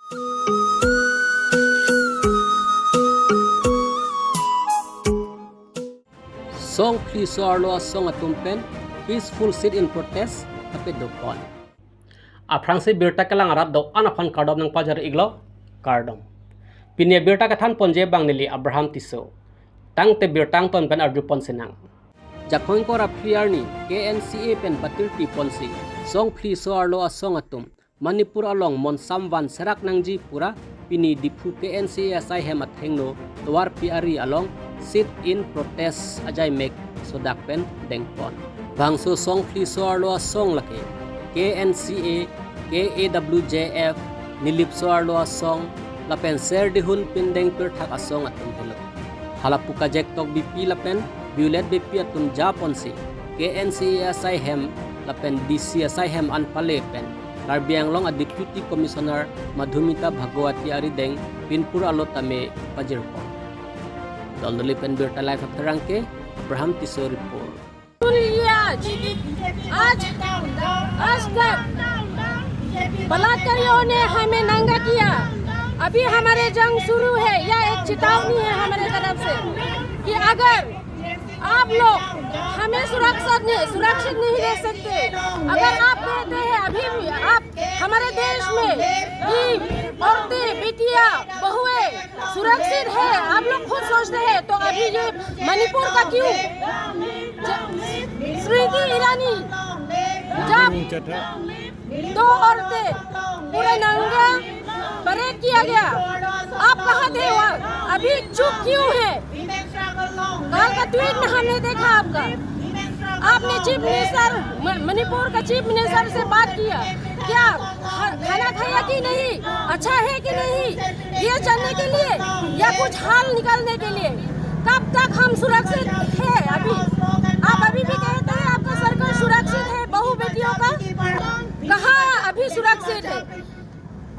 Song please soarlo song atumpen peaceful sit in protest tapet dopon. Aprangsi birta kelang arat do anaphan kardom ng pajar iglo kardom. Pinia birta kathan ponje bang nili Abraham Tiso. Tang te birtang ton pen arjupon senang. Jakoin ko rapriarni KNCA pen batilti ponsi. Song please soarlo song atum. Manipur along monsamwan serak nangji pura pini dipu KNCA asai hemat hengno tuar piari along sit in protest ajai mek sodak pen dengpon. Bangso song please soarlo song lake KNCA KAWJF nilip soarlo song lapen ser dihun pindeng per thak asong atum helo. Halapu kajek tok BP lapen violet BP atum japon si KNCA asai hem lapen DC asai hem anpale pen larbiang long a deputy commissioner Madhumita Bhagwati arideng pinpur alotame pajirpon. Daldali pen birta live afterang ke Abraham Tiso report. आज तक बलात्कारियों ने हमें नंगा किया। अभी हमारे जंग शुरू है। यह एक चेतावनी है हमारे तरफ से कि अगर आप लोग हमें सुरक्षित नहीं रह सकते, अगर आप कहते हैं अभी भी आप हमारे देश में औरतें बेटियां बहुएं सुरक्षित है, आप लोग खुद सोचते हैं, तो अभी ये मणिपुर का क्यों स्मृति ईरानी जब 2 औरतें पूरे नंगा परेड किया गया, आप कहाँ थे वहाँ? अभी चुप क्यों है? कल का ट्वीट में हमने देखा आपने चीफ मिनिस्टर मणिपुर का चीफ मिनिस्टर से बात किया, क्या खाना खाया कि नहीं, अच्छा है कि नहीं, ये जानने के लिए या कुछ हाल निकालने के लिए? कब तक हम सुरक्षित है? आप अभी भी कहते हैं आपका सरकार सुरक्षित है, बहू बेटियों का कहाँ अभी सुरक्षित है?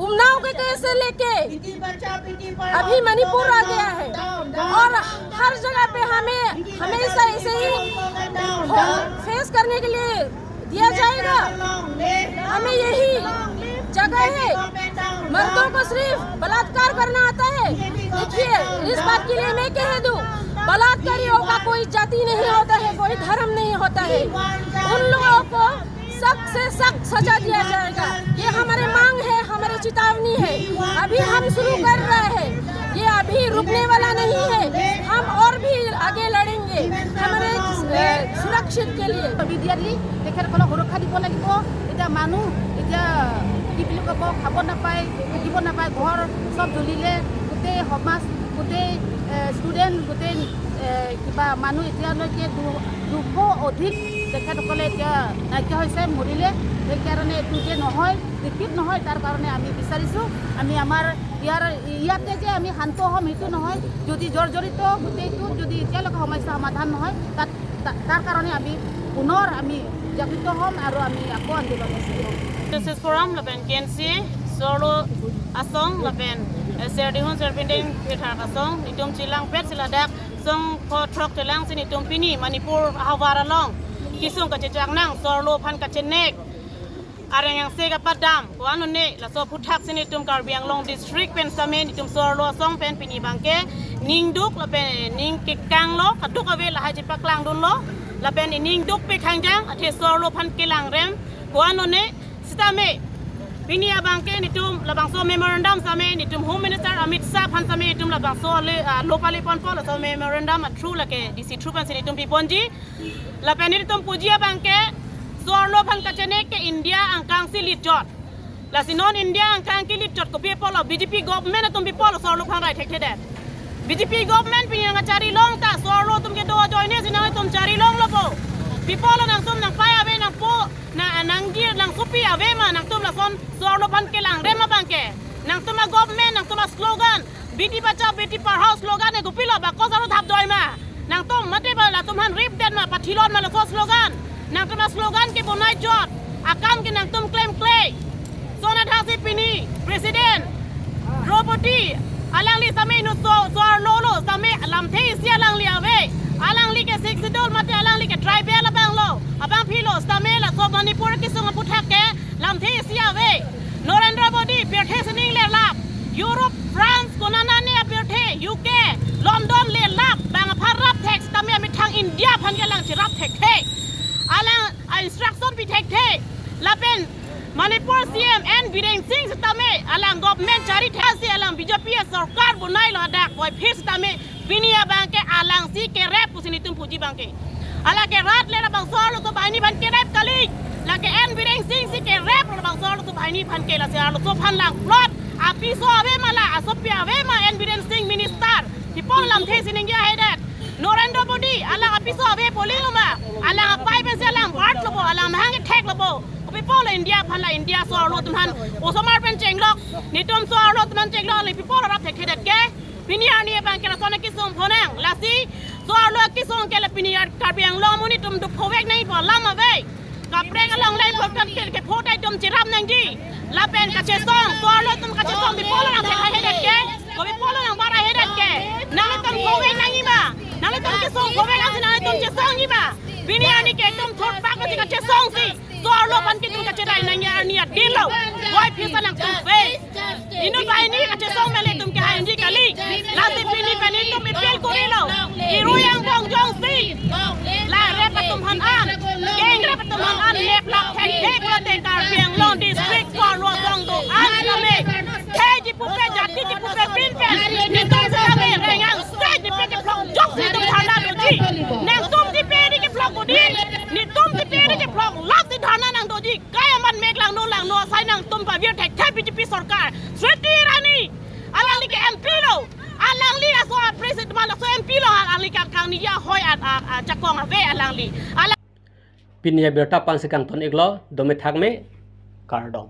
उन्नाव के केस से लेके अभी मणिपुर आ गया है और हर जगह पे हमें हमेशा ऐसे ही फेस करने के लिए दिया जाएगा। हमें यही जगह है, मर्दों को सिर्फ बलात्कार करना आता है। देखिए, इस बात के लिए मैं कह दूं, बलात्कारियों का कोई जाति नहीं होता है, कोई धर्म नहीं होता है। उन लोगों को सख्त से सख्त सजा दिया जाएगा। ये हमारे मांग है, हमारी चेतावनी है। अभी हम शुरू कर रहे हैं, ये अभी रुकने वाला नहीं है। हम और भी आगे लड़ेंगे हमारे सुरक्षित के लिए। Immediately, তেখেতসকলক সুৰক্ষা দিব লাগিব। এতিয়া মানুহ এতিয়া কি বুলি ক'ব, খাব নাপায়, থাকিব নাপায়, ঘৰ চব জ্বলিলে, গোটেই সমাজ, গোটেই ষ্টুডেণ্ট, গোটেই কিবা মানুহ এতিয়ালৈকে 200 অধিক তেখেতসকলে এতিয়া নাইকিয়া হৈছে, মৰিলে। সেইকাৰণে এইটো যে নহয়, ৰিপিট নহয়, তাৰ কাৰণে আমি বিচাৰিছোঁ আমি আমাৰ ইয়াতে যে আমি শান্ত হ'ম সেইটো নহয়। যদি জৰ্জৰিত গোটেইটো যদি এতিয়ালৈকে সমস্যা সমাধান নহয়, তাৰ কাৰণে আমি পুনৰ আমি জাগৃত হ'ম আৰু আমি আকৌ আন্দোলন কৰিম। This is forum laben KNCA solo asong laben serdihun serpindeng pithar asong itum chilang pet siladak song ko trok telang sini itum pini Manipur hawara long kisung ka chejang nang solo phan ka chenek areng yang sega padam kuano ne la so puthak sini itum Karbiang Long district pen samen itum solo asong pen pini bangke ningduk laben ning kikang lo kaduk awe la haji paklang dun lo laben ningduk pe khangjang athe solo phan kilang rem kuano ne Sitame, Pini abangke nitum labangso memorandum same nitum Home Minister Amit Shah phan same nitum labangso locally ponpol so memorandum through lake DC through pan nitum piponji la penir tum puji abangke sorlo phan kachene ke India angkang silit jot la sinon India angkang kilit jot ko people of BJP government tum people sorlo phan right hekte dat BJP government pinya ngacari long ta sorlo tum ke do join ne sinang tum cari long lopo people nang tum nang pai ave nang po na nanggir nang supi ave ma nang tum la son sorlo pan ke lang rema bangke nang tum government nang tum slogan beti bachao beti padhao slogan e gupilo ba ko saro thap doi ma nang tum mate ba la tum han rip den ma pathilon ma la so slogan nang tum slogan ke bonai jot akan ke nang tum claim clay sona thasi pini president roboti alang li same nu so lolo same lam thei sia lang li ave alang li ke siksidol mate alang li ke tribal abang lo abang philo same la so Manipur ki sunga puthak ke lam thei sia ave Narendra Modi pirthe sining le lap India phan ke lang chirap thek the alang instruction pi thek the lapen Manipur CM N Bireng Singh stame alang government cari thasi alang BJP sarkar bunai lo dak boy phir stame binia bangke alang si ke rep pusini tum puji bangke ala ke rat le bang solo to baini ban ke rep kali la ke N Bireng Singh si ke rep bang solo to baini ban ke la se alo to phan lang plot api so ave mala asopia ave ma N Bireng Singh minister di polam the siningya hedat Norendra Modi alang api so ave poling lo ma alang apai ben se alang part lo bo alang hang thek lo bo people India phan la India so alo tuman osomar pen chenglok nitum so alo tuman chenglok le people rap thek hedat ke Piniar ni bang kena sona kisong phonang lasi so alo kisong ke la piniar karbiang lo muni tum du phowek nai po lama ve kapreng along lai photkan ke photai tum chiram nang ji la pen ka che song so alo tum ka che song bi polo nang thek hedat ke ko bi polo nang bara hedat ke nang tum phowek nang ni ma nang tum kisong phowek nang nang tum che song ni ba piniar ni ke tum thot pa ka che song si so alo pan ke tum ka che dai nang ya ni dilo boy phisa nang tum ve inu bai ni ka che song mele tum ke hai ni kali la ti pini pani tum mi pil ko lo iru yang bong jong si la re pa tum han an geng re pa tum han an lep lak thek he ko te kar piang long district ko lo song do an na me the ji pu pe jati ji pu pe pin pe ni tum sa me re ngang stage ni pe ke plong jok si tum thana do ji nang tum ji pe ni ke plong ko di ni tum ji pe ni ke plong lak ti thana nang do ji kaya man mek lang no sai nang tum pa vir thek thai BJP sarkar sweti rani alang li ke MP lo alang li so president man so MP lo alang li ka kang ni ya hoi chakong ave alang li Pinia berta pansikan ton iglo domi thakme kardom